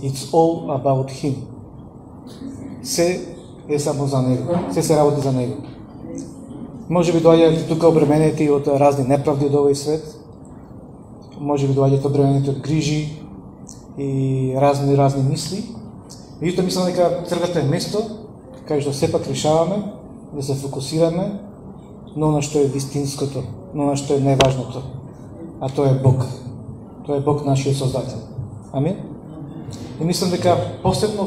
It's all about Him. Се е само за Него. Се работи за Него. Може би доаѓате тука обременети од разни неправди од овој свет. Може би доаѓате обременети од грижи и разни мисли. Меѓутоа мислам дека црквата е место каде што сепак решаваме да се фокусираме на она што е вистинското, на она што е најважното, а тоа е Бог. Тоа е Бог нашиот Создател. Амин. И мислам дека посебно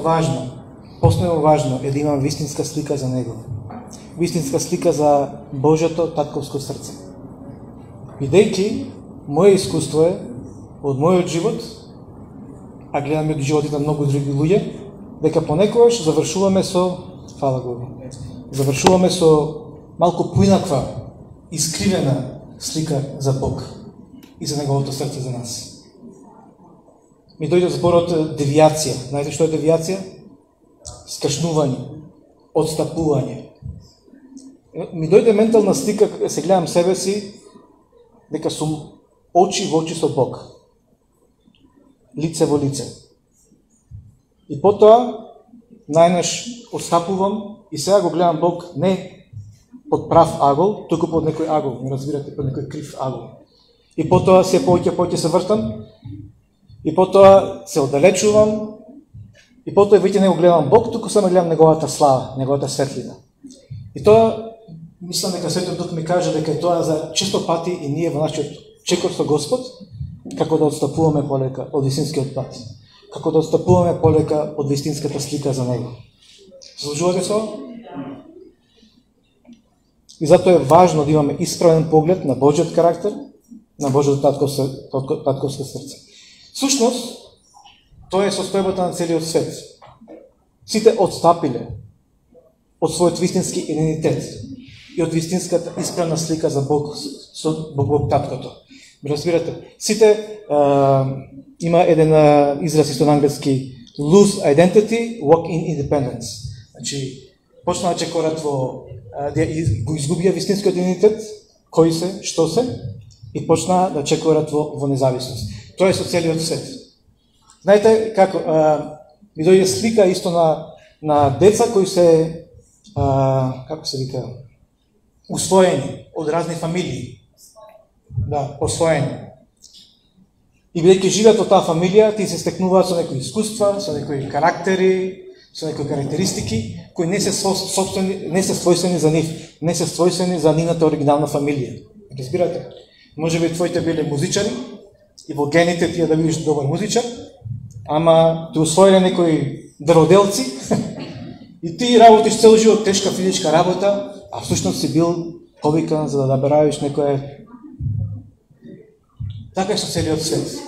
важно е да имаме вистинска слика за Него. Вистинска слика за Божјото татковско срце. Бидејќи моје искуство е од мојот живот, а гледаме од животите на многу други луѓе, дека понекогаш завршуваме со, фала Богу, завршуваме со малку поинаква, искривена слика за Бог и за Неговото срце за нас. Ми дојде зборот девијација. Знаете што е девијација? Скашнување, отстапување. Ми дојде ментална слика, се гледам себе си, дека сум очи во очи со Бог. Лице во лице. И потоа, најнаш отстапувам и сега го гледам Бог не под прав агол, туку под некој агол, не разбирате, под некој крив агол. И потоа се повеќе се вртам, и потоа се оддалечувам, и потоа веќе не го гледам Бог, туку само гледам Неговата слава, Неговата светлина. И тоа, мислам дека Светиот Дух ми каже дека тоа за често пати и ние во нашиот чекор со Господ, како да отстапуваме полека од вистинскиот пат, како да отстапуваме полека од вистинската слика за Него. Служувате со? И затоа е важно да имаме исправен поглед на Божјиот карактер, на Божјото татковско срце. Сушност, тоа е состојбата на целиот свет. Сите отстапиле од својот вистински идентитет и од вистинската исправна слика за Бог со Бог Таткото. Разбирате? Сите има еден израз исто на англиски lose identity, walk in independence. Значи, почна да чекорат во го изгубија вистинскиот идентитет, кој се, што се, и почна да чекорат во независност. Тоа е со целиот свет. Знаете како ми дојде слика исто на деца кои се како се вика, усвоени од разни фамилии. Да, посвоени. И бидејќи живеат од таа фамилија, ти се стекнуваат со некои искуства, со некои карактери, со некои карактеристики кои не се својствени за нив, не се својствени за нивната оригинална фамилија. Разбирате? Може би твоите биле музичари и во гените ти да бидеш добар музичар, ама те усвоиле некои дрводелци и ти работиш цел живот тешка физичка работа, а всушност си бил повикан за да баравиш некое. Така е со целиот свет.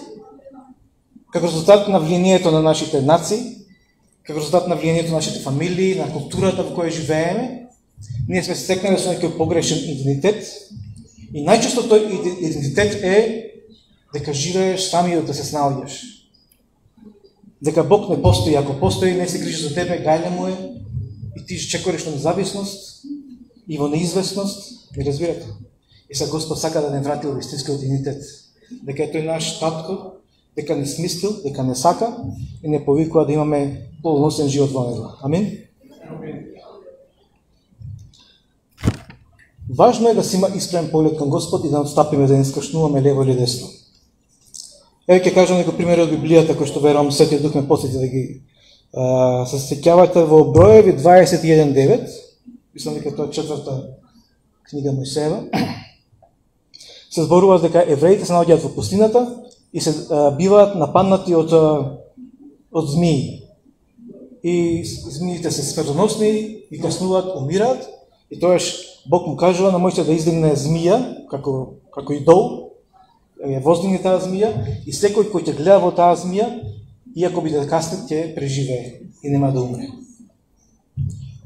Како резултат на влијанието на нашите нации, како резултат на влијанието на нашите фамилии, на културата во која живееме, ние сме стекнали со некој погрешен идентитет и најчесто тој идентитет е дека живееш самиот да се снаоѓаш. Дека Бог не постои, ако постои, не се грижи за тебе, гајле му е и ти чекориш на независност и во неизвестност, не разбирате. И сега Господ сака да не врати во вистинскиот идентитет. Дека е тој наш татко, дека не смислил, дека не сака и не повикува да имаме полносен живот во Него. Амин? Важно е да си има исправен поглед кон Господ и да отстапиме, да не скашнуваме лево или десно. Еве ќе кажам некој пример од Библијата, кој што верувам Светиот Дух ме посети да ги се сеќавате во Броеви 21:9. Мислам дека тоа е 4-та книга Мојсеева. Се зборува дека евреите се наоѓаат во пустината и се биваат нападнати од змии. И змиите се смртоносни и каснуваат, умираат. И тоаш Бог му кажува на Мојсе да издигне змија, како идол, ја воздигне таа змија и секој кој ќе гледа во таа змија, иако биде касне, ќе преживее и нема да умре.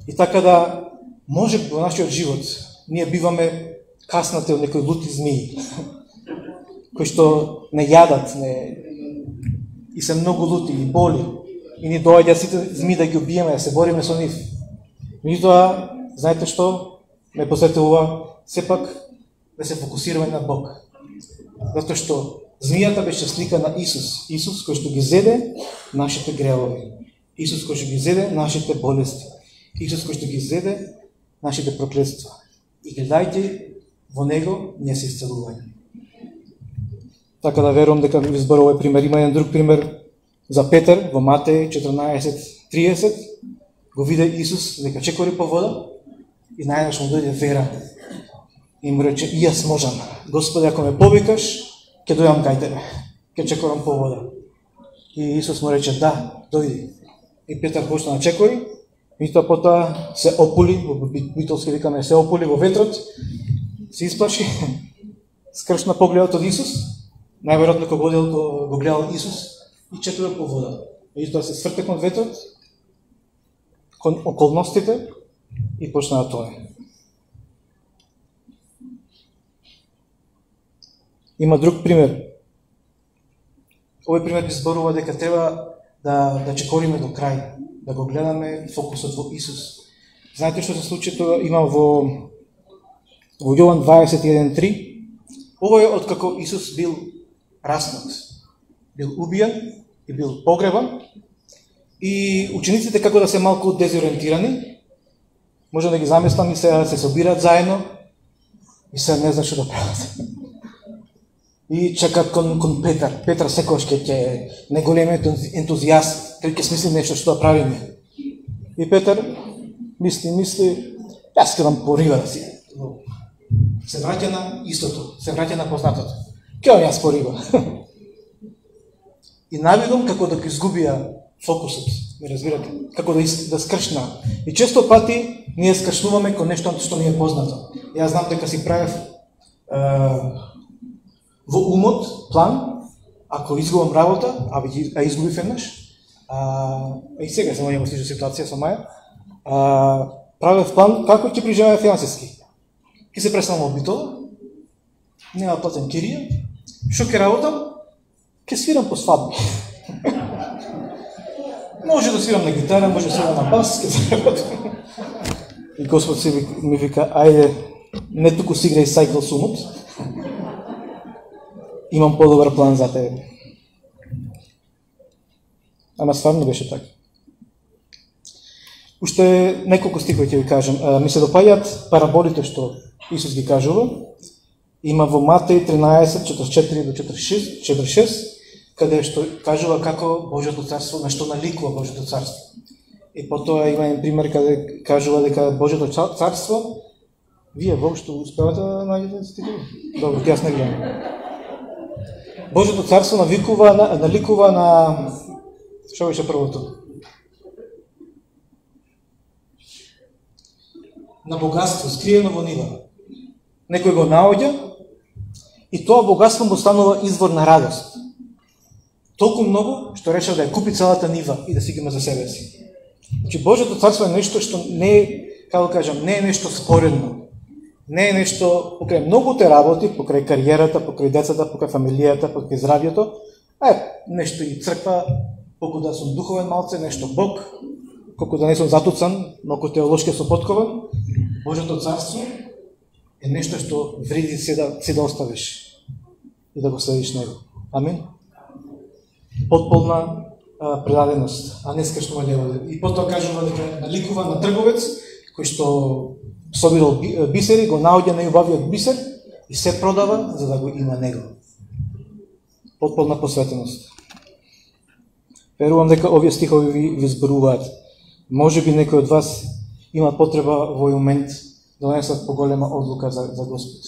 И така да може во нашиот живот ние биваме каснати од некои лути змии, кои што не јадат и се многу лути и боли. И ни доаѓа сите змии да ги убиеме, да се бориме со нив. Меѓутоа, знаете што? Ме посетува сепак да се фокусираме на Бог. Затоа што Змијата беше слика на Исус. Исус кој што ги зеде нашите гревови. Исус кој што ги зеде нашите болести. Исус кој што ги зеде нашите проклетства. И гледајте во Него ние се исцелување. Така да верувам дека ви изборува овој пример. Има еден друг пример за Петар во Матеј 14:30. Го виде Исус дека чекори по вода и најнаш му дојде вера. И му рече, и јас можам. Господи, ако ме повикаш, ќе дојам кај тебе. Ќе чекорам по вода. И Исус му рече, да, дојди. И Петар почна да чекори. И тоа потоа се опули, во битолски викаме, се опули во ветрот, се исплаши, скршна погледот од Исус, најверојатно кога го гледал Исус и чекора по вода. И тоа се сврте кон ветрот, кон околностите и почна да тоне. Има друг пример. Овој пример би зборува дека треба да чекориме до крај, да го гледаме фокусот во Исус. Знаете што се случи тоа? Има во Јован 21:3. Ово е откако Исус бил раснат, бил убиен и бил погребан. И учениците како да се малку дезориентирани, можам да ги замислам и се собираат заедно и се не знаат што да прават. И чекат кон Петар. Петар секогаш ќе неголемиот ентузијаст, тој ќе смисли нешто што да правиме. И Петар мисли, јас ќе дам по риба да си. Се враќа на истото, се враќа на познатото. Ќе дам јас по риба. И навидом како да го изгубија фокусот, ме разбирате, како да скршна. И често пати ние скршнуваме кон нешто што ни е познато. Јас знам дека си правев во умот план, ако изгубам работа, а изгубив еднаш, и сега се моја во слична ситуација со Маја, правев план како ќе преживеа финансиски. Ќе се преселам во Битола, нема платен кирија, што ќе работам? Ќе свирам по свадби. Може да свирам на гитара, може да свирам на бас, ќе се работам. И Господ си ми вика, ајде, не туку си играј сајкл сумот, имам подобар план за тебе. Ама стварно беше така. Уште неколку стихови ќе ви кажам. Ми се допаѓаат параболите што Исус ги кажува. Има во Матеј 13:44 до 46, каде што кажува како Божјото царство, на што наликува Божјото царство. И потоа има еден пример каде кажува дека Божјото царство, вие воопшто успевате да најдете стихови? Добро, јас не гледам. Божјото царство наликува на што беше првото? На богатство, скриено во нива. Некој го наоѓа и тоа богатство му станува извор на радост. Толку многу што решава да ја купи целата нива и да си ги има за себе си. Значи Божјото царство е нешто што не е, како да кажам, не е нешто споредно. Не е нешто покрај многуте работи, покрај кариерата, покрај децата, покрај фамилијата, покрај здравјето, нешто и црква, колку да сум духовен малце, нешто Бог, колку да не сум затуцан, малку теолошки сум поткован. Божјото царство е нешто што вреди се да оставиш и да го следиш него. Амин. Потполна предаденост, а не скршнува левови. И потоа кажува дека наликува на трговец кој што собирал бисери, го наоѓа најубавиот бисер и се продава за да го има него. Потполна посветеност. Верувам дека овие стихови ви зборуваат. Може би некој од вас има потреба во овој момент да донесат поголема одлука за Господ.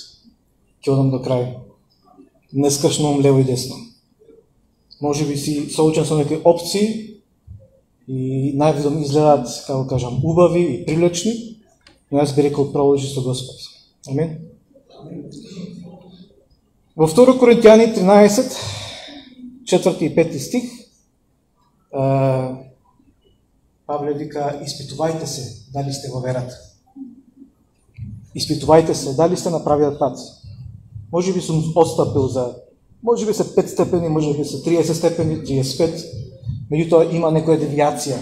Ќе одам до крај. Не скршнувам лево и десно. Може би си соочен со некои опции и највидом изгледаат, како кажам, убави и привлечни, но јас би рекол продолжи со Господ. Амин. Во 2 Коринтијани 13, 4 и 5 стих, Павле вика, испитувајте се дали сте во верата. Испитувајте се дали сте на правиот пат. Може би сум отстапил за, може би се 5 степени, може би се 30 степени, 35, меѓутоа има некоја девијација.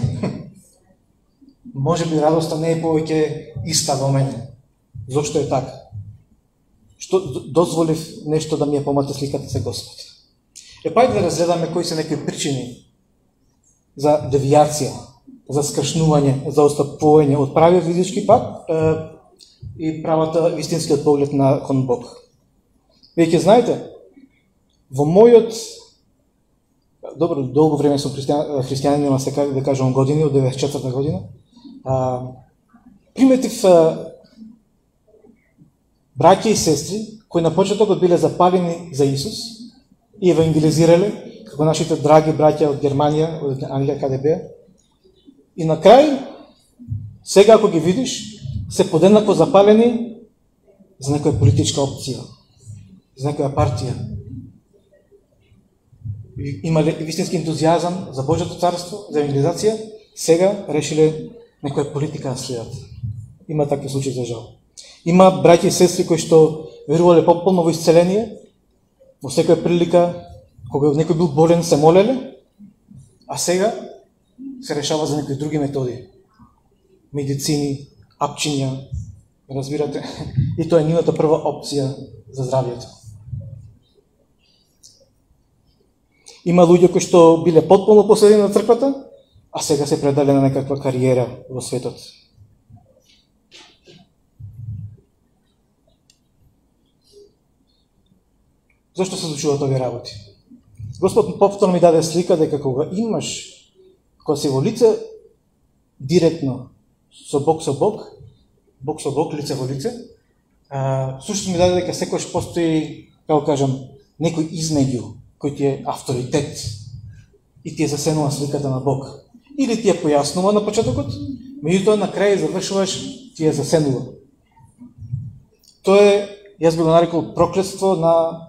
Може би радоста не е повеќе иста во мене. Зошто е така? Што дозволив нешто да ми ја помате сликата за Господ? Пајде да разгледаме кои се некои причини за девијација, за скршнување, за отстапување од правиот физички пат и правата вистинскиот поглед на кон Бог. Веќе знаете, во мојот долго време сум христијанин, нема се да кажам години, од 94 година, приметив браќа и сестри кои на почетокот биле запалени за Исус и евангелизирале, како нашите драги браќа од Германија, од Англија, каде беа. И на крај, сега ако ги видиш, се подеднакво запалени за некоја политичка опција, за некоја партија. Имале вистински ентузијазам за Божјото царство, за евангелизација, сега решиле некоја политика да следат. Има такви случаи за жал. Има браќа и сестри кои што верувале пополно во исцеление, во секоја прилика, кога некој бил болен, се молеле, а сега се решава за некои други методи. Медицини, апчиња, разбирате? И тоа е нивната прва опција за здравјето. Има луѓе кои што биле потполно посветени на црквата, а сега се предале на некаква кариера во светот. Зошто се случуваат овие работи? Господ повторно ми даде слика дека кога си во лице директно со Бог, Бог со Бог, лице во лице, сушто ми даде дека секојаш постои, како кажам, некој измеѓу кој ти е авторитет и ти е засенува сликата на Бог. Или ти е појаснува на почетокот, меѓутоа на крај завршуваш, ти е засенува. Тоа е, јас би го нарекол проклетство на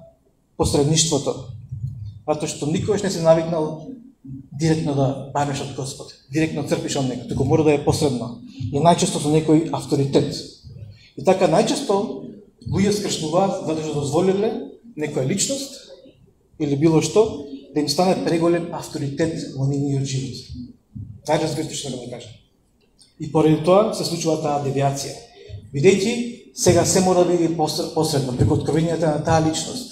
посредништвото, затоа што никогаш не се навикнал директно да бареш од Господ, директно црпиш од некој, туку мора да е посредно. И најчесто со некој авторитет. И така најчесто луѓе скршнуваат затоа што дозволиле некоја личност или било што да им стане преголем авторитет во нивниот живот. Дај разбирате што да кажам. И поради тоа се случува таа девијација. Бидејќи сега се мора да биде посредно преку откровенијата на таа личност,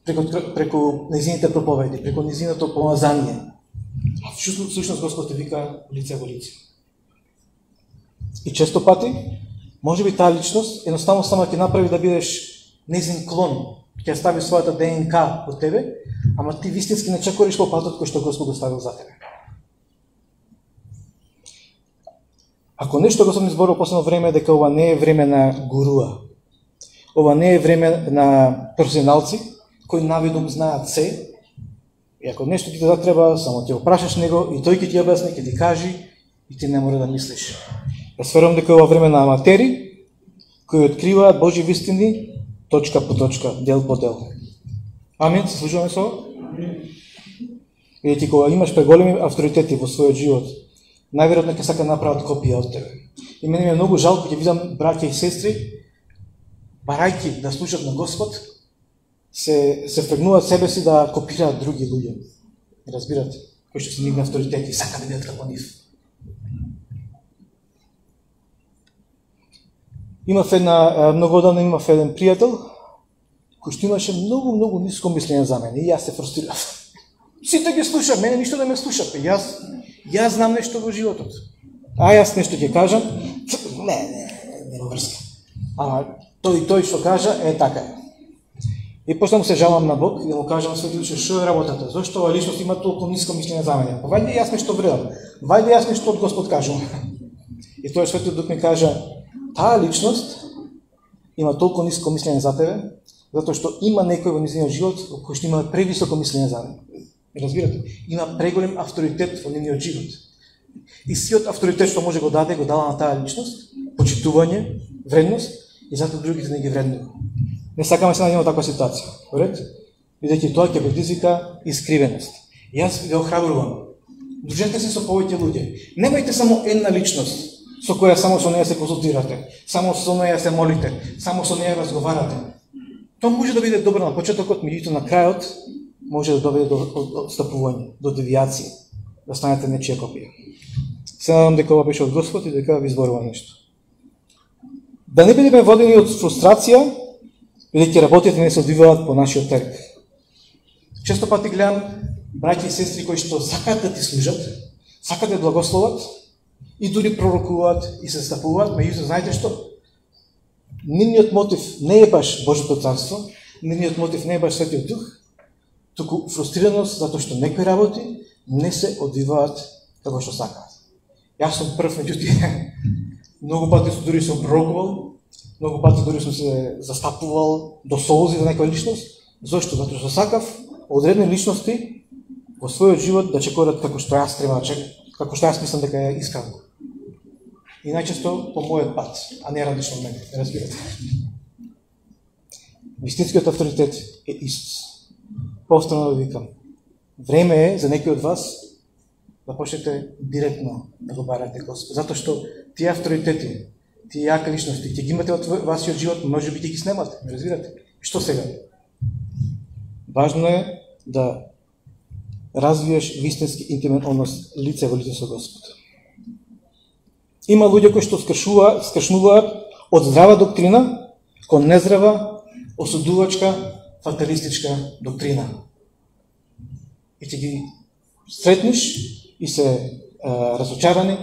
преку незините проповеди, преку незиното помазание. А всушност Господ те вика лице во лице. И често пати, може би таа личност едноставно само ќе направи да бидеш незин клон, ќе стави својата ДНК од тебе, ама ти вистински не чекориш по патот кој што Господ го ставил за тебе. Ако нешто Господ ми зборува последно време, дека ова не е време на гуруа, ова не е време на професионалци, кои навидом знаат се, и ако нешто ти те затреба, само ќе го прашаш него и тој ќе ти објасни, ќе ти кажи и ти не мора да мислиш. Јас верувам дека ова време на аматери, кои откриваат Божји вистини точка по точка, дел по дел. Амин, се служуваме со ова? Видите, кога имаш преголеми авторитети во својот живот, најверојатно ќе сака направат копија од тебе. И мене ми е многу жалко ќе видам браќа и сестри, барајки да слушат на Господ, се впрегнуваат себе си да копираат други луѓе. Разбирате, кои што се нивни авторитети, сака да бидат како нив. Многу одамна имав еден пријател, кој што имаше многу ниско мислење за мене и јас се фрустрирав. Сите ги слушам, мене ништо да ме слушат. Јас знам нешто во животот. А јас нешто ќе кажам, нема врска. Ама тој што кажа, така е. И после му се жалам на Бог и да му кажам Свети Душе, што е работата? Зошто ова личност има толку ниско мислење за мене? Па вајде јас нешто вредам. Вајде јас нешто од Господ кажувам. И тој Светиот Дух ми кажа, таа личност има толку ниско мислење за тебе, затоа што има некој во низиниот живот кој што има превисоко мислење за него. Разбирате? Има преголем авторитет во нивниот живот. И сиот авторитет што може го даде, го дала на таа личност, почитување, вредност, и затоа другите не ги вреднува. Не сакаме се најдемо таква ситуација. Поред? Бидејќи тоа ќе предизвика искривеност. И јас ве охрабрувам. Дружете се со повеќе луѓе. Немајте само една личност со која само со неја се консултирате, само со неја се молите, само со неја разговарате. Тоа може да биде добро на почетокот, меѓутоа на крајот може да доведе до отстапување, до девијација, да станете нечија копија. Се надам дека ова беше од Господ и дека ви зборува нешто. Да не бидеме водени од фрустрација, бидејќи работите не се одвиваат по нашиот терк. Често пати гледам браќа и сестри кои што сакаат да ти служат, сакаат да благословат и дури пророкуваат и се стапуваат, меѓутоа знаете што? Нивниот мотив не е баш Божјото царство, нивниот мотив не е баш Светиот Дух, туку фрустрираност затоа што некои работи не се одвиваат како што сакаат. Јас сум прв, меѓутоа многу пати дури сум пророкувал, многу пати дури сум се застапувал до солзи за некоја личност. Зошто? Затоа што сакав одредени личности во својот живот да чекорат како што јас треба да чекам, како што јас мислам дека е искрено. И најчесто по мојот пат, а не различно од мене, разбирате. Вистинскиот авторитет е Исус. Повторно да викам, време е за некои од вас да почнете директно да го барате Господ. Затоа што тие авторитети, тие јаки личности, ќе ги имате од вашиот живот, може би ќе ги снемате, разбирате? Што сега? Важно е да развиеш вистински интимен однос лице во лице со Господ. Има луѓе кои што скршнуваат од здрава доктрина кон нездрава, осудувачка, фаталистичка доктрина. И ќе ги сретнеш и се разочарани,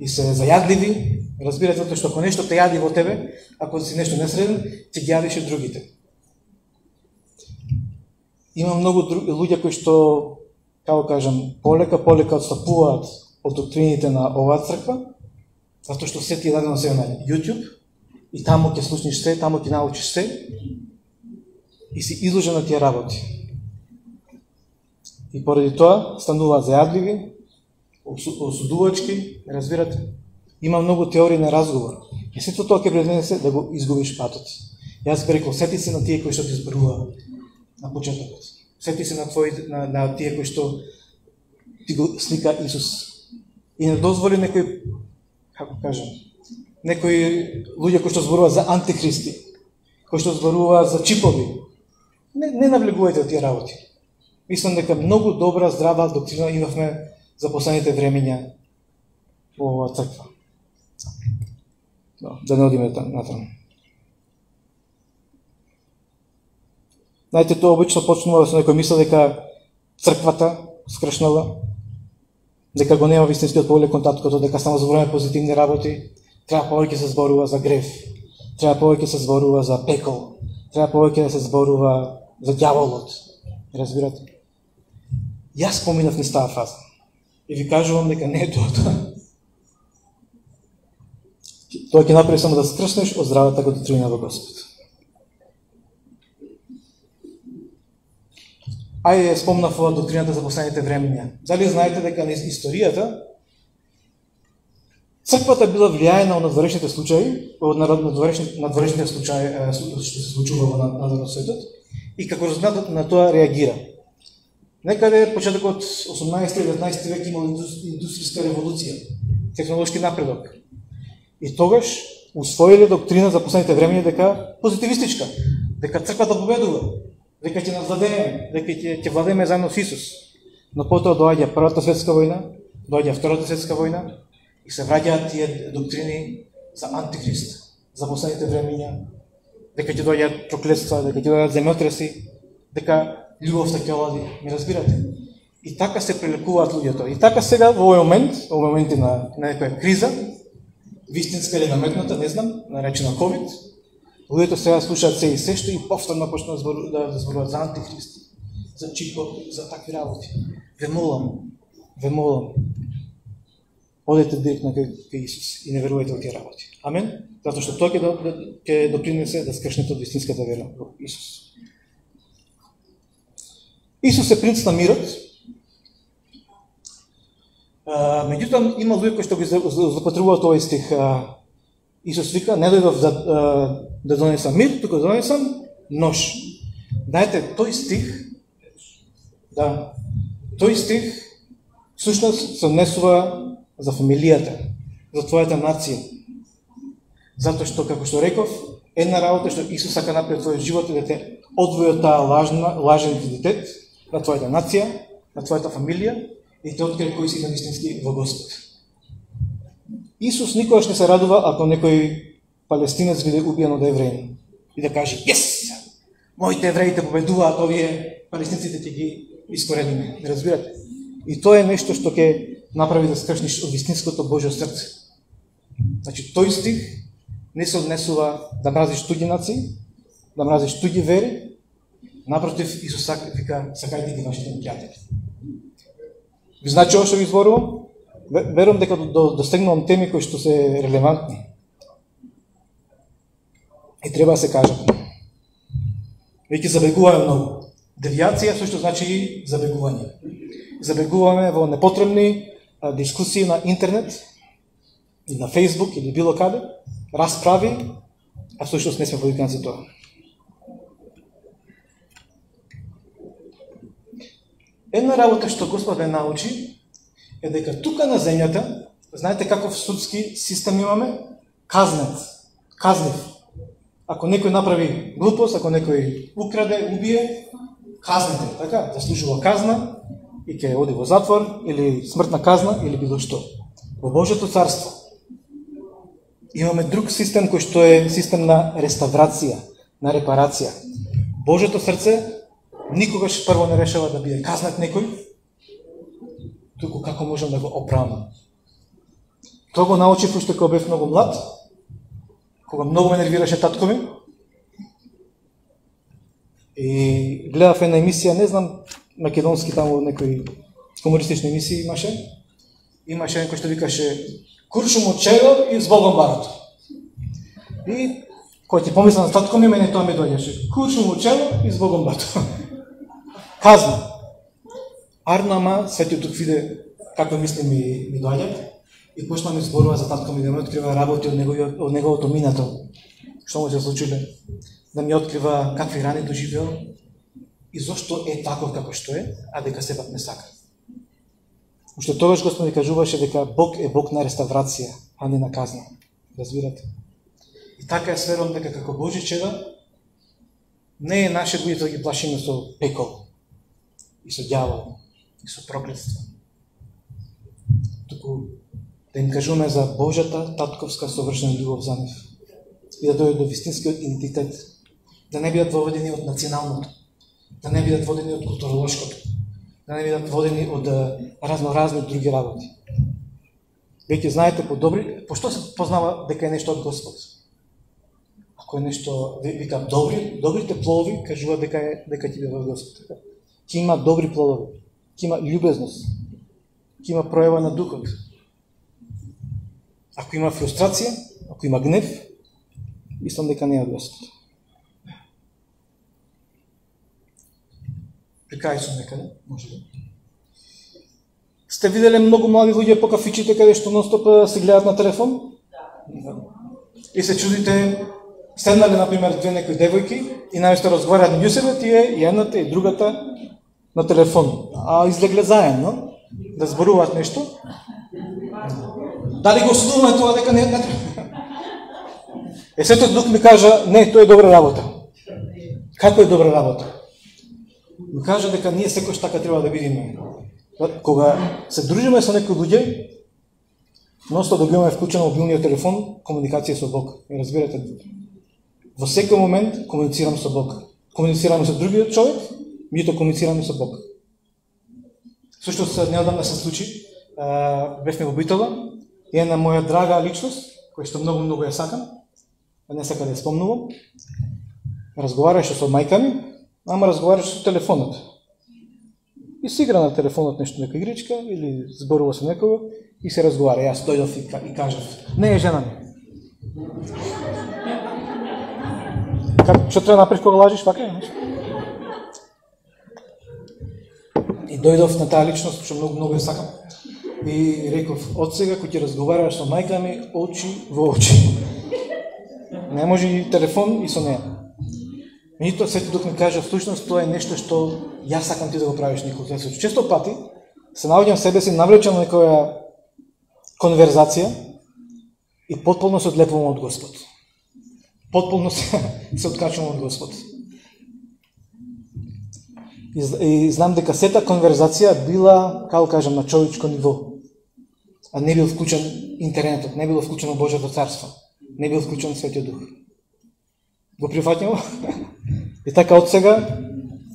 и се зајадливи, разбирате, затоа што ако нешто те јади во тебе, ако си нешто несреден, ќе ги јадиш и другите. Има многу луѓе кои што, како кажам, полека отстапуваат од доктрините на оваа црква, затоа што се ти е дадено сега на YouTube, и таму ќе слушниш се, таму ќе научиш се, и си изложен на тие работи. И поради тоа стануваат зајадливи, осудувачки, разбирате. Има многу теории на разговор. И сето тоа ќе преднесе да го изгубиш патот. Јас би рекол, сети се на тие кои што ти зборува на почетокот. Сети се на тие кои што ти го слика Исус. И не дозволи некои, како кажам, некои луѓе кои што зборуваат за антихристи, кои што зборуваат за чипови. Не навлегувајте од тие работи. Мислам дека многу добра, здрава доктрина имавме за последните времења во оваа црква. Да не одиме натаму. Знаете, тоа обично почнува со некој мисла дека црквата скршнала, дека го нема вистинскиот поглед кон таткото, дека само зборуваме позитивни работи, треба повеќе се зборува за грев, треба повеќе се зборува за пекол, треба повеќе да се зборува за ѓаволот. Разбирате? Јас поминав низ таа фаза. И ви кажувам дека не е тоа. Тоа ќе направи само да скршнеш од здравата доктрина во Господ. Ајде спомнав ова доктрината за последните времења. Дали знаете дека низ историјата црквата била влијаена од надворешните случаи, од надворешните случаи што се случува во надворот светот, и како резултат на тоа реагира. Некаде почетокот 18-19 век имало индустријска револуција, технолошки напредок. И тогаш усвоиле доктрина за последните времења дека позитивистичка, дека црквата победува, дека ќе надвладееме, дека ќе владееме заедно со Исус. Но потоа доаѓа Првата светска војна, доаѓа Втората светска војна и се враќаат тие доктрини за антихрист, за последните времења, дека ќе доаѓаат проклетства, дека ќе доаѓаат земјотреси, дека љубовта ќе олади, ми разбирате? И така се прелекуваат луѓето. И така сега во овој момент, во моменти на некоја криза, вистинска или наметната, не знам, наречена COVID, луѓето сега слушаат се и се што и повторно почнат да зборуваат за антихристи, за чипов, за такви работи. Ве молам, одете директно кај Исус и не верувајте во тие работи. Амен? Затоа што тоа ќе допринесе да скршнете од вистинската вера во Исус. Исус е принц на мирот. Меѓутоа има луѓе кои што го злоупотребуваат овој стих. Исус вика, не дојдов да донесам мир, туку да донесам нож. Знаете, тој стих всушност се однесува за фамилијата, за твојата нација. Затоа што, како што реков, една работа што Исус сака напред твојот живот е да те одвои од таа лажен идентитет на твојата нација, на твојата фамилија и те открие кои си вистински во Господ. Исус никогаш не се радува ако некој палестинец биде убиен од евреи и да каже: "Јес! Моите евреите победуваат, овие палестинците ќе ги искорениме. Разбирате? И тоа е нешто што ќе направи да скршниш од вистинското Божјо срце. Значи, тој стих не се однесува да мразиш туѓи нации, да мразиш туѓи вери. Напротив, Исус вика, сакајте ги вашите непријатели. Ви значи ова што ви зборувам? Верувам дека достигнувам теми кои што се релевантни. И треба да се кажат. Веќе забегуваме многу. Девијација што значи забегување. Забегуваме во непотребни дискусии на интернет, и на Фейсбук или било каде, расправи, а всушност не сме повикани за тоа. Една работа што Господ ме научи е дека тука на земјата, знаете каков судски систем имаме? Казнив. Ако некој направи глупост, ако некој украде, убие, казнете, така, заслужува казна и ќе оди во затвор или смртна казна или било што. Во Божјото царство имаме друг систем кој што е систем на реставрација, на репарација. Божјото срце никогаш прво не решава да биде казнат некој, туку како можам да го оправам. Тоа го научив уште кога бев многу млад, кога многу ме нервираше татко ми. И гледав една емисија, не знам, македонски таму некои комунистични емисии имаше. Имаше некој што викаше "Куршум од черо и збогом барото". И кој ти помисла на татко ми, мене тоа ми доаѓаше. Куршум од черо и збогом барото. Казна. Арнама, Светиот Дух виде какви мисли ми доаѓат и почна ми зборува за татко ми, да ми открива работи од неговото минато. Што му се случиле? Да ми открива какви рани доживеал и зошто е таков како што е, а дека сепак не сака. Уште тогаш Господ ми кажуваше дека Бог е Бог на реставрација, а не на казна. Разбирате? И така е сверувам дека како Божи чеда не е наше луѓето да ги плашиме со пекол и со ѓавол и со проклетство. Туку да им кажуваме за Божјата татковска совршена љубов за нив и да дојдат до вистинскиот идентитет, да не бидат водени од националното, да не бидат водени од културолошкото, да не бидат водени од разноразни други работи. Веќе знаете пошто се познава дека е нешто од Господ? Ако е нешто, вика, добрите плодови кажува дека ќе биде од Господ. Ќе има добри плодови, ќе има љубезност, ќе има пројава на духот. Ако има фрустрација, ако има гнев, мислам дека не е од Господ. Прикај сум некаде, може би. Сте виделе многу млади луѓе по кафичите каде што нон-стоп се гледат на телефон? Да. И се чудите, седнале, например, две некои девојки и наместо разговараат меѓу себе, тие и едната и другата на телефон. А излегле заедно да зборуваат нешто. Дали го осудуваме тоа дека не треба? Светот Дух ми кажа, не, тоа е добра работа. Како е добра работа? Ми кажа дека ние секојаш така треба да бидеме. Кога се дружиме со некои луѓе, ностоп да го имаме вклучен мобилниот телефон, комуникација со Бог. Разбирате? Во секој момент комуницирам со Бог. Комуницираме со другиот човек, меѓутоа комуницираме со Бог. Сушто неодамна се случи, бевме во Битола, и една моја драга личност, која што многу ја сакам, не сака да ја спомнувам, разговараше со мајка ми, ама разговараше со телефонот. И се игра на телефонот нешто, нека игричка, или зборува со некого, и се разговара. Јас дојдов и кажав, не е жена ми. Што треба направиш кога лажиш, вака е? И дојдов на таа личност, што многу ја сакам, и реков, од сега, кој ќе разговараш со мајка ми, очи во очи. Не може и телефон и со неја. Меѓутоа Свети Дух ми кажа, всушност тоа е нешто што јас сакам ти да го правиш никога. Често пати се наоѓам себе си навлечен на некоја конверзација и потполно се одлепувам од Господ. Потполно се откачувам од Господ. И знам дека сета конверзација била, како кажам, на човечко ниво. А не бил вклучен интернетот, не било вклучено Божјото царство, не бил вклучен Светиот Дух. Го прифаќам? И така од сега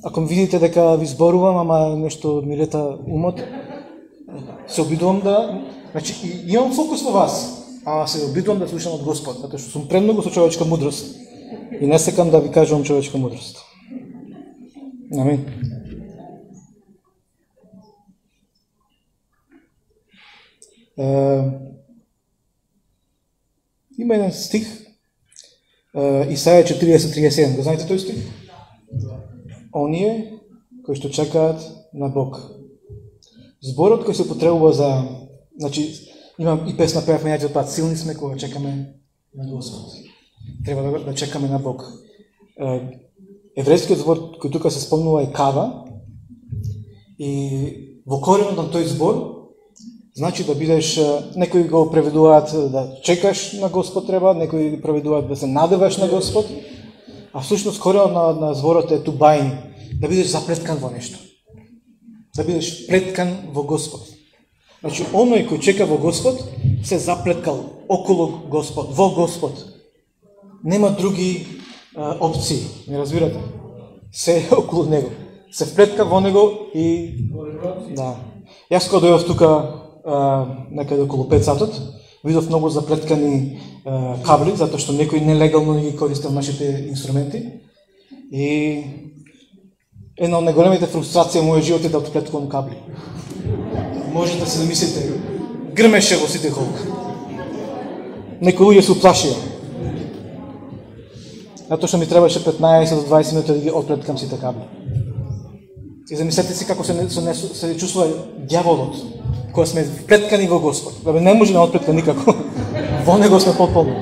Ако ми видите дека ви зборувам, ама нешто ми лета умот, се обидувам да... Значи, имам фокус во вас, ама се обидувам да слушам од Господ, затоа што сум премногу со човечка мудрост и не сакам да ви кажувам човечка мудрост. Амин. Има еден стих, Исаја 40:37, го знаете тој стих? Оние кои што чекаат на Бог. Зборот кој се употребува за, значи, имам и песна пеевме нејатиот пат, силни сме кога чекаме на Господ. Треба да чекаме на Бог. Еврејскиот збор кој тука се спомнува е кава и во коренот на тој збор значи да бидеш, некои го преведуваат да чекаш на Господ треба, некои преведуваат да се надеваш на Господ, а всушност коренот на зборот е тубајн, да бидеш заплеткан во нешто. Да бидеш плеткан во Господ. Значи, оној кој чека во Господ, се заплеткал околу Господ, во Господ. Нема други опции, не разбирате? Се е околу Него. Се вплетка во Него и... Да. Јас кога дојдов тука, некаде околу 5 сатот, видов многу заплеткани кабли, затоа што некои нелегално ги користел нашите инструменти. И една од најголемите фрустрации во мојот живот е да отплеткувам кабли. Можете да се замислите, грмеше во сите холк. Некои луѓе се уплашија. Затоа што ми требаше 15 до 20 минути да ги отплеткам сите кабли. И замислете си како се чувствува дјаволот, кога сме вплеткани во Господ. Да не може да отплетка никако. Во Него сме потполно.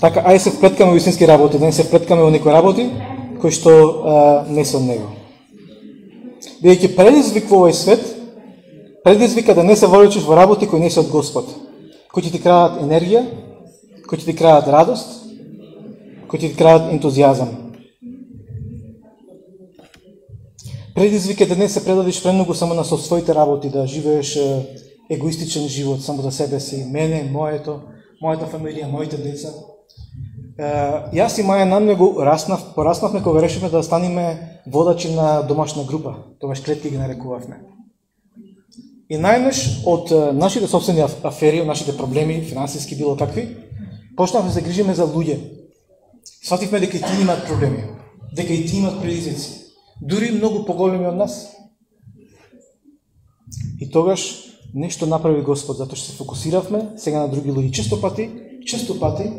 Така, ајде се вплеткаме во истински работи, да не се вплеткаме во некои работи, кои што не се од Него. Бидејќи предизвик во овој свет, предизвика да не се волечиш во работи кои не се од Господ, кои ќе ти крадат енергија, кои ќе ти крадат радост, кои ќе ти крадат ентузијазам. Предизвик е да не се предадиш премногу само на со своите работи, да живееш егоистичен живот, само за себе си, мене, моето, мојата фамилија, моите деца. Јас и Маја намногу пораснавме кога решивме да станеме водачи на домашна група, тогаш клетки ги нарекувавме. И најнаш од нашите собствени афери, од нашите проблеми, финансиски било какви, почнавме да се грижиме за луѓе. Свативме дека и тие имаат проблеми, дека и тие имаат предизвици, дури многу поголеми од нас. И тогаш нешто направи Господ, затоа што се фокусиравме сега на други луѓе. Често пати,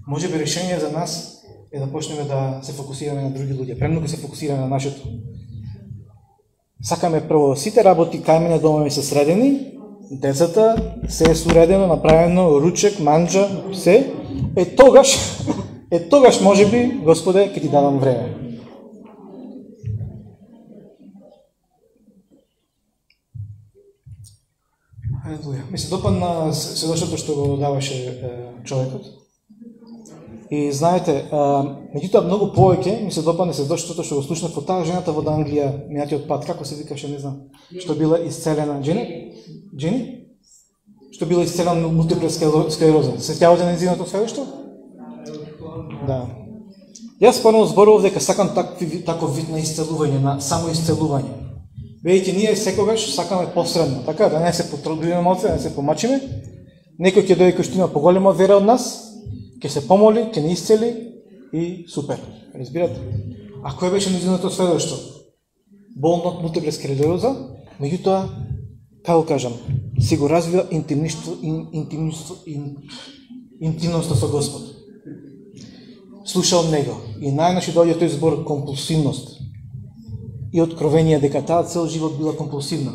може би решение за нас е да почнеме да се фокусираме на други луѓе. Премногу се фокусираме на нашето. Сакаме прво сите работи кај мене дома ми се средени, децата се е суредено, направено, ручек, манџа, се. Тогаш може би, Господе, ќе ти дадам време. Алелуја. Ми се допадна сведоштвото што го даваше човекот. И знаете, меѓутоа многу повеќе ми се допадна сведоштвото што го слушнав од таа жената во Англија минатиот пат, како се викаше, не знам, што била исцелена, Джени? Што била исцелена мултипла склероза. Се сеќавате на нејзиното сведоштво? Да. Јас порано зборував дека сакам таков вид на исцелување, на самоисцелување. Бидејќи ние секогаш сакаме посредно, така да не се потрудиме малце, да не се помачиме. Некој ќе дојде кој што има поголема вера од нас, ќе се помоли, ќе не исцели и супер. Разбирате? А кој беше нејзиното сведоштво? Болна од мултипла склероза, меѓутоа, како кажам, си го развива интимноста со Господ. Слушал Него и најнаш дојде тој збор компулсивност и откровение дека таа цел живот била компулсивна.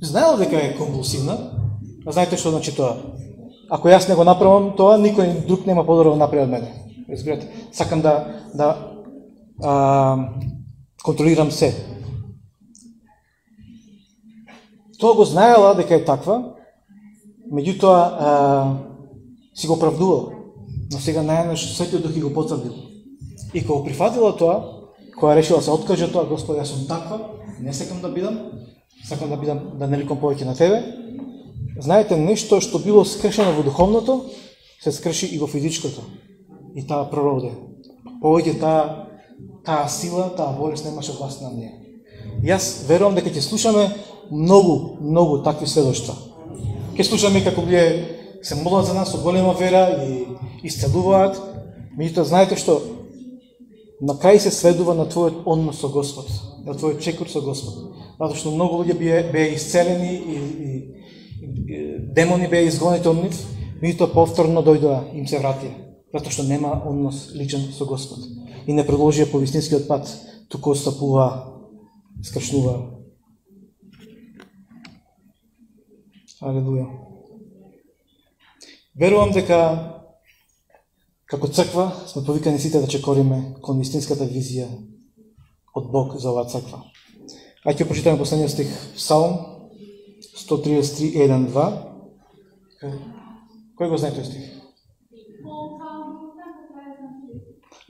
Знаел дека е компулсивна, а знаете што значи тоа? Ако јас не го направам тоа, никој друг нема подобро да направи од мене. Разбирате? Сакам да контролирам се. Тоа го знаела дека е таква, меѓутоа си го оправдувал. Но сега најнаш Светиот Дух го потврдил. И кога прифатила тоа, кога решила се откаже тоа, Господи, јас сум таква, не сакам да бидам, сакам да бидам, да не ликам повеќе на Тебе. Знаете, нешто што било скршено во духовното, се скрши и во физичкото. И таа пророде. Повеќе таа таа сила, таа болест немаше власт над неа. Јас верувам дека ќе слушаме многу такви сведоштва. Ќе слушаме како луѓе се молат за нас со голема вера и исцелуваат. Меѓутоа, знаете што? На крај се сведува на твојот однос со Господ, на твојот чекор со Господ. Затоа што многу луѓе беа исцелени и демони беа изгонети од нив, меѓутоа повторно дојдоа, им се вратија, затоа што нема однос личен со Господ. И не продолжија по вистинскиот пат, туку отстапува, скршнува. Алелуја. Верувам дека како црква сме повикани сите да чекориме кон вистинската визија од Бог за оваа црква. Ајде ќе прочитаме последниот стих, Псалм 133:1-2. Кој го знае тој стих?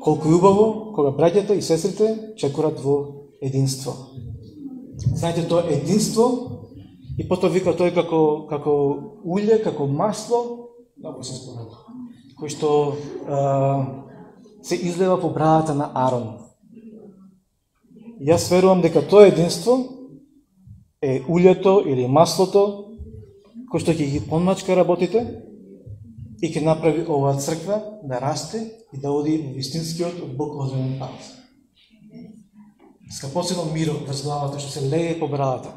Колку е убаво кога браќата и сестрите чекорат во единство. Знаете, тоа единство и потоа вика тој како улје, како масло, много се спомена, кој што се излева по брадата на Арон. Јас верувам дека тоа единство е улјето или маслото кој што ќе ги помачка работите и ќе направи оваа црква да расте и да оди во вистинскиот од Бог возен пат. Скапосено миро врз главата што се лее по брадата.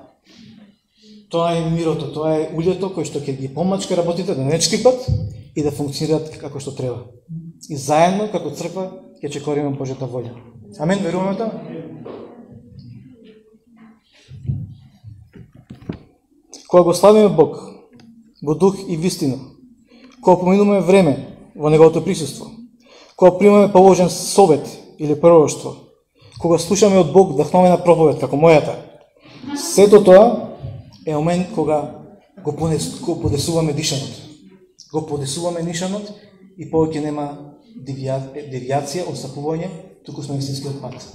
Тоа е мирото, тоа е улјето кој што ќе ги помачка работите да не шкрипат и да функционираат како што треба. И заедно како црква ќе чекориме Божјата волја. Амен, веруваме тоа? Кога го славиме Бог во дух и вистина, кога поминуваме време во неговото присуство, кога примаме положен совет или пророштво, кога слушаме од Бог вдахновена проповед како мојата, сето тоа е момент кога го подесуваме дишанот. Го подесуваме дишанот и повеќе нема девијација, отстапување, туку сме вистинскиот пат.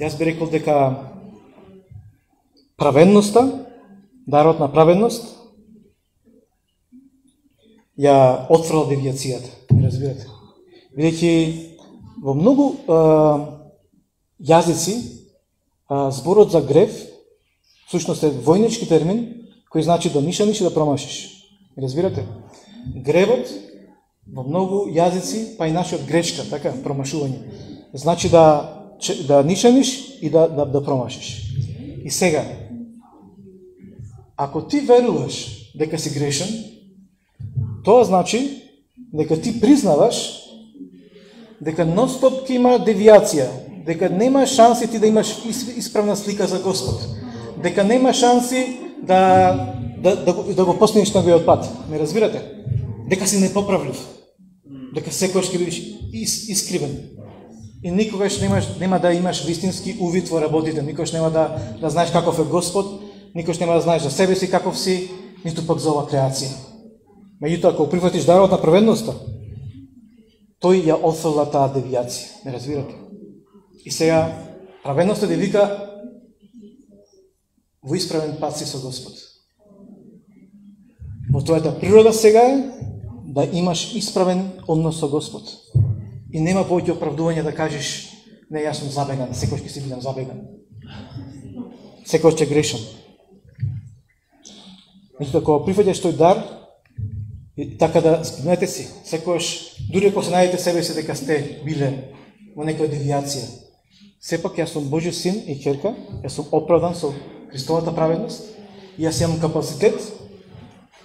Јас би рекол дека праведноста, дарот на праведност, ја отфрла девијацијата, разбирате. Бидејќи во многу јазици зборот за грев всушност е војнички термин кој значи да нишаниш и да промашиш. Разбирате? Гревот во многу јазици, па и нашиот грешка, така, промашување, значи да нишаниш и да промашиш. И сега, ако ти веруваш дека си грешен, тоа значи дека ти признаваш дека нон-стоп ќе има девијација, дека нема шанси ти да имаш исправна слика за Господ, дека нема шанси да го постигнеш неговиот пат. Ме разбирате? Дека си непоправлив, дека секојаш ќе бидеш искривен. И никогаш нема да имаш вистински увид во работите, никогаш нема да знаеш каков е Господ, никогаш нема да знаеш за себе си каков си, ниту пак за оваа креација. Меѓутоа, ако прифатиш дарот на праведноста, тој ја отфрла таа девијација. Не разбирате? И сега, праведноста да вика во исправен пат си со Господ. Во твојата природа сега е да имаш исправен однос со Господ. И нема повеќе оправдување да кажеш, не, јас сум забеган, секој ќе си бидам забеган. Секој ќе грешам. Меѓутоа, кога прифаќаш тој дар, и така да спомнете си, секојаш, дури ако се најдете себе си дека сте биле во некоја девијација, сепак јас сум Божји син и ќерка, јас сум оправдан со Христовата праведност и јас имам капацитет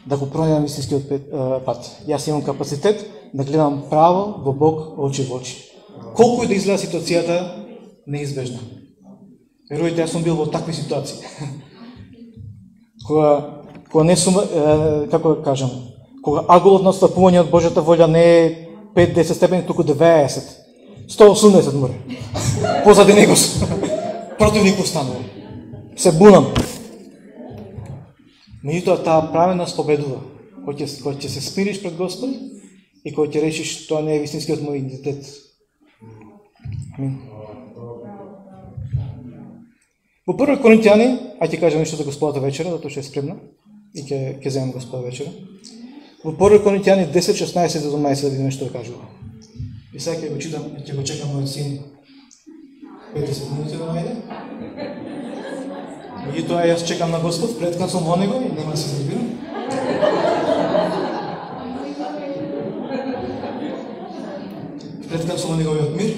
да го пронајдам вистинскиот пат. Јас имам капацитет да гледам право во Бог очи во очи. Колку и да изгледа ситуацијата неизбежна. Верујте, јас сум бил во такви ситуации. Кога не сум, како да кажам, кога аголот на отстапување од Божјата волја не е 5-10 степени, туку 90, 180 море. Позади него противник останува. Се бунам. Меѓутоа таа праведност победува. Кога ќе се смириш пред Господ и кога ќе решиш тоа не е вистинскиот мој идентитет. Амин. Во 1 Коринтијани, ајде ќе кажам нешто за Господата вечера, затоа што е спремна и ќе земам Господа вечера. Во 1 Коринтијани 10:16-17 да видиме што кажува. И сега ќе го читам, ќе го чекам мојот син 50 минути да најде. Меѓутоа јас чекам на Господ, преткан сум во Него и нема да се изнервирам. Преткан сум во Неговиот мир.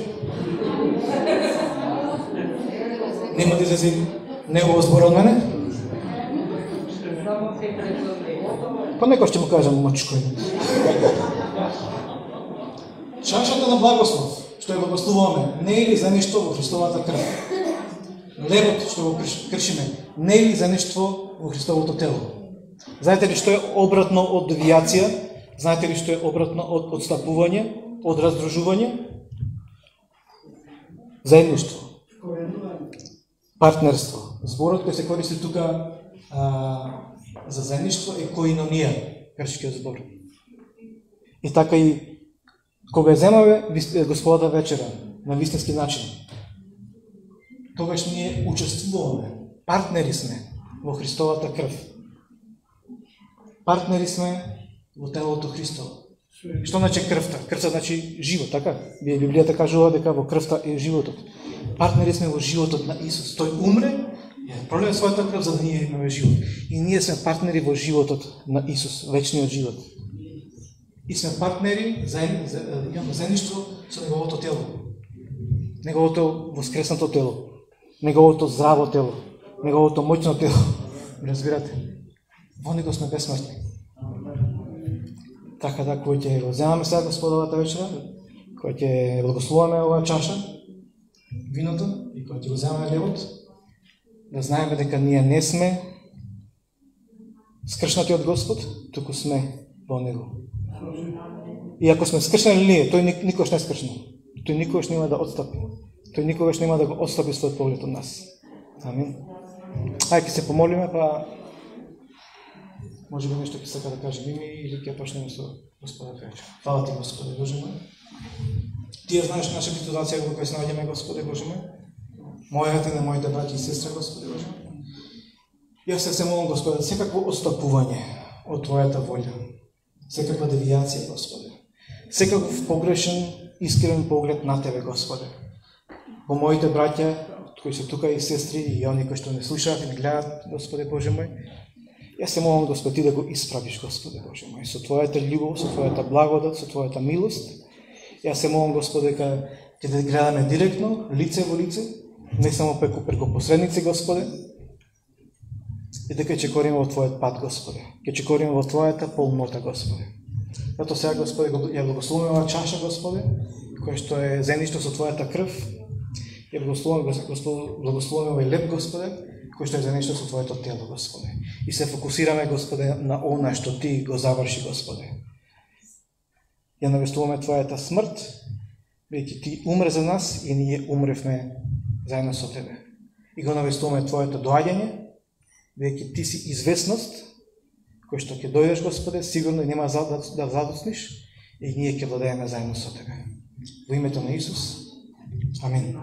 Нема да излезе Негово збор од мене. Па некој ще му кажам мачко. Чашата на благослов, што ја благословуваме, не е ли за нешто во Христовата крв? Лебот што го кршиме, не е ли за нешто во Христовото тело? Знаете ли што е обратно од девијација? Знаете ли што е обратно од отстапување, од раздружување? Заедништво. Партнерство. Зборот кој се користи тука за заедништво е коинонија, грчкиот збор. И така и кога земаме Господа вечера на вистински начин, тогаш ние учествуваме, партнери сме во Христовата крв. Партнери сме во телото Христово. Што значи крвта? Крвта значи живот, така? Библијата кажува дека во крвта е животот. Партнери сме во животот на Исус. Тој умре, пролива својата крв за да ние имаме живот. И ние сме партнери во животот на Исус, вечниот живот. И сме партнери, имаме заедништво со Неговото тело. Неговото воскреснато тело. Неговото здраво тело. Неговото моќно тело. Разбирате? Во Него сме бесмртни. Така да, кој ќе го земаме сега Господовата вечера, кој ќе благословаме оваа чаша, виното, и кој ќе го земаме левот, да знаеме дека ние не сме скршнати од Господ, туку сме во Него. И ако сме скршнали ние, тој никогаш не скршна. Тој никогаш нема да отстапи. Тој никогаш нема да го отстапи својот поглед од нас. Амин. Ајде ќе се помолиме, па може би нешто ќе сака да каже Мими или ќе почнеме со Господа вечер. Фала ти, Господи Боже мој. Ти знаеш наша ситуација во која се наоѓаме, Господи Боже мој. Мојата на моите браќи и сестри, Господи Боже. Јас се молам, Господи, секакво отстапување од Твојата волја, секаква девијација, Господи, секаков погрешен, искрен поглед на Тебе, Господи. Во моите браќа, кои се тука и сестри, и они кои што не слушаат и не гледат, Господи Боже мој, јас се молам, Господи, Ти да го исправиш, Господи Боже мој, со Твојата љубов, со Твојата благодат, со Твојата милост. Јас се молам, Господи, дека ќе да гледаме директно, лице во лице, не само преку посредници, Господи, и дека ќе кориме во Твојот пат, Господи. Ќе кориме во Твојата полнота, Господи. Зато сега, Господи, ја благословуваме оваа чаша, Господи, која што е заедништво со Твојата крв. Ја благословуваме овој леп, Господи, кој што е заедништво со Твоето тело, Господи. И се фокусираме, Господи, на она што Ти го заврши, Господи. Ја навестуваме Твојата смрт, бидејќи Ти умре за нас и ние умревме заедно со Тебе. И го навестуваме Твоето доаѓање, бидејќи Ти си известност, кој што ќе дојдеш, Господе, сигурно нема да задоцниш и ние ќе владееме заедно со Тебе. Во името на Исус. Амин.